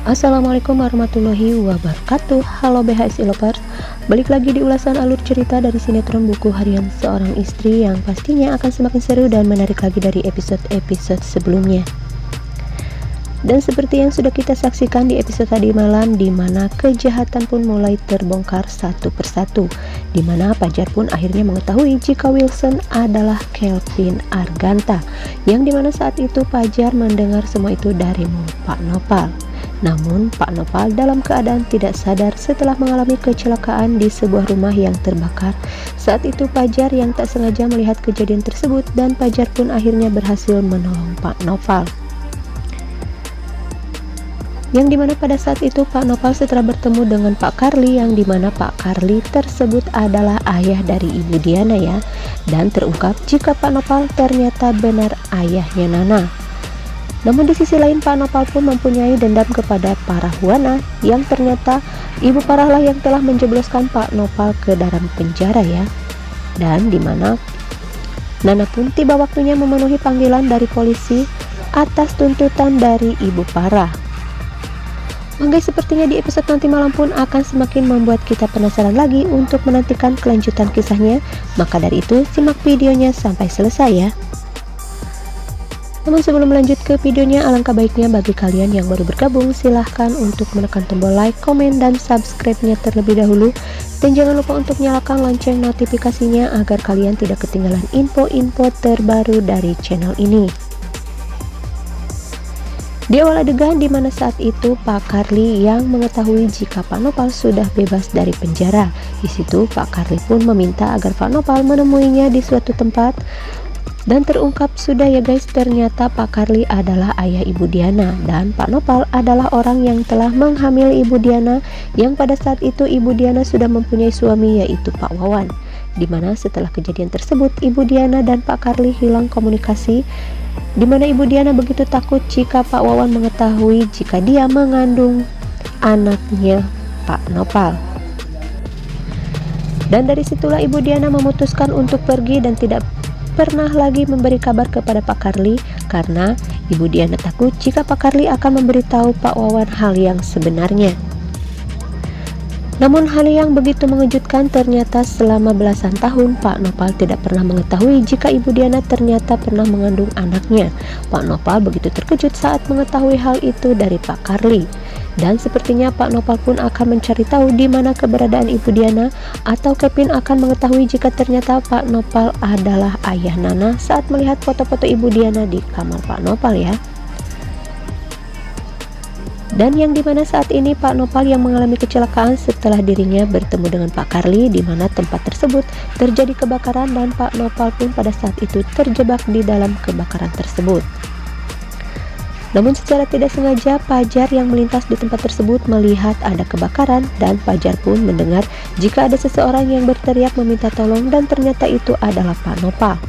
Assalamualaikum warahmatullahi wabarakatuh. Halo BHSI Lovers, balik lagi di ulasan alur cerita dari sinetron Buku Harian Seorang Istri yang pastinya akan semakin seru dan menarik lagi dari episode-episode sebelumnya. Dan seperti yang sudah kita saksikan di episode tadi malam, di mana kejahatan pun mulai terbongkar satu persatu, di mana Fajar pun akhirnya mengetahui jika Wilson adalah Kelvin Arganta, yang dimana saat itu Fajar mendengar semua itu dari mulut Pak Nopal. Namun Pak Nopal dalam keadaan tidak sadar setelah mengalami kecelakaan di sebuah rumah yang terbakar. Saat itu Fajar yang tak sengaja melihat kejadian tersebut, dan Fajar pun akhirnya berhasil menolong Pak Nopal. Yang dimana pada saat itu Pak Nopal setelah bertemu dengan Pak Karli, yang dimana Pak Karli tersebut adalah ayah dari Ibu Diana ya, dan terungkap jika Pak Nopal ternyata benar ayahnya Nana. Namun di sisi lain Pak Nopal pun mempunyai dendam kepada Parahwana, yang ternyata Ibu Parahlah yang telah menjebloskan Pak Nopal ke dalam penjara ya. Dan dimana Nana pun tiba waktunya memenuhi panggilan dari polisi atas tuntutan dari Ibu Parah. Guys, sepertinya di episode nanti malam pun akan semakin membuat kita penasaran lagi untuk menantikan kelanjutan kisahnya. Maka dari itu simak videonya sampai selesai ya. Namun sebelum lanjut ke videonya, alangkah baiknya bagi kalian yang baru bergabung, silahkan untuk menekan tombol like, komen, dan subscribe-nya terlebih dahulu. Dan jangan lupa untuk nyalakan lonceng notifikasinya agar kalian tidak ketinggalan info-info terbaru dari channel ini. Di awal adegan dimana saat itu Pak Karli yang mengetahui jika Pak Nopal sudah bebas dari penjara. Di situ Pak Karli pun meminta agar Pak Nopal menemuinya di suatu tempat. Dan terungkap sudah ya guys, ternyata Pak Karli adalah ayah Ibu Diana, dan Pak Nopal adalah orang yang telah menghamili Ibu Diana, yang pada saat itu Ibu Diana sudah mempunyai suami yaitu Pak Wawan. Dimana setelah kejadian tersebut Ibu Diana dan Pak Karli hilang komunikasi, dimana Ibu Diana begitu takut jika Pak Wawan mengetahui jika dia mengandung anaknya Pak Nopal. Dan dari situlah Ibu Diana memutuskan untuk pergi dan tidak pernah lagi memberi kabar kepada Pak Karli, karena Ibu Diana takut jika Pak Karli akan memberitahu Pak Wawan hal yang sebenarnya. Namun hal yang begitu mengejutkan, ternyata selama belasan tahun Pak Nopal tidak pernah mengetahui jika Ibu Diana ternyata pernah mengandung anaknya. Pak Nopal begitu terkejut saat mengetahui hal itu dari Pak Karli. Dan sepertinya Pak Nopal pun akan mencari tahu di mana keberadaan Ibu Diana, atau Kevin akan mengetahui jika ternyata Pak Nopal adalah ayah Nana saat melihat foto-foto Ibu Diana di kamar Pak Nopal ya. Dan yang dimana saat ini Pak Nopal yang mengalami kecelakaan setelah dirinya bertemu dengan Pak Karli, di mana tempat tersebut terjadi kebakaran, dan Pak Nopal pun pada saat itu terjebak di dalam kebakaran tersebut. Namun secara tidak sengaja Fajar yang melintas di tempat tersebut melihat ada kebakaran, dan Fajar pun mendengar jika ada seseorang yang berteriak meminta tolong, dan ternyata itu adalah Pak Nopal.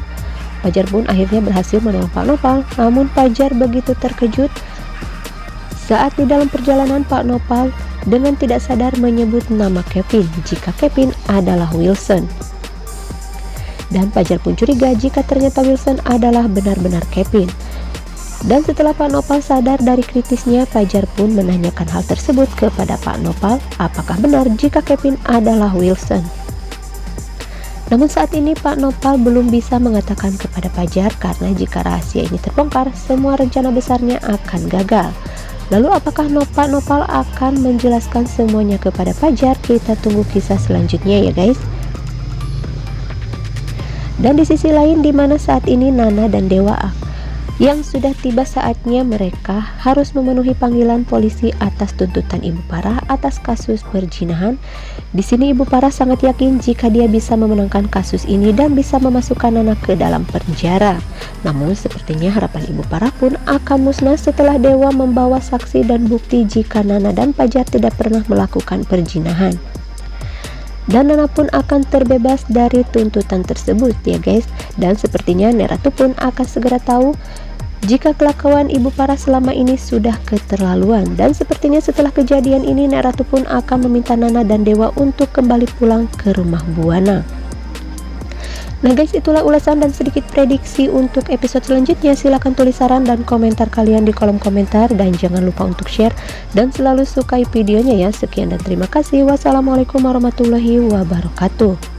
Fajar pun akhirnya berhasil menolong Pak Nopal, namun Fajar begitu terkejut saat di dalam perjalanan Pak Nopal dengan tidak sadar menyebut nama Kevin jika Kevin adalah Wilson. Dan Fajar pun curiga jika ternyata Wilson adalah benar-benar Kevin. Dan setelah Pak Nopal sadar dari kritisnya, Fajar pun menanyakan hal tersebut kepada Pak Nopal, apakah benar jika Kevin adalah Wilson. Namun saat ini Pak Nopal belum bisa mengatakan kepada Fajar, karena jika rahasia ini terbongkar, semua rencana besarnya akan gagal. Lalu apakah Pak Nopal akan menjelaskan semuanya kepada Fajar? Kita tunggu kisah selanjutnya ya guys. Dan di sisi lain, dimana saat ini Nana dan Dewa yang sudah tiba saatnya mereka harus memenuhi panggilan polisi atas tuntutan Ibu Parah atas kasus perzinahan. Di sini Ibu Parah sangat yakin jika dia bisa memenangkan kasus ini dan bisa memasukkan Nana ke dalam penjara. Namun sepertinya harapan Ibu Parah pun akan musnah setelah Dewa membawa saksi dan bukti jika Nana dan Fajar tidak pernah melakukan perzinahan. Dan Nana pun akan terbebas dari tuntutan tersebut ya guys. Dan sepertinya Neratu pun akan segera tahu jika kelakuan Ibu Parah selama ini sudah keterlaluan. Dan sepertinya setelah kejadian ini Neratu pun akan meminta Nana dan Dewa untuk kembali pulang ke rumah Buana. Nah guys, itulah ulasan dan sedikit prediksi untuk episode selanjutnya. Silahkan tulis saran dan komentar kalian di kolom komentar, dan jangan lupa untuk share dan selalu sukai videonya ya. Sekian dan terima kasih. Wassalamualaikum warahmatullahi wabarakatuh.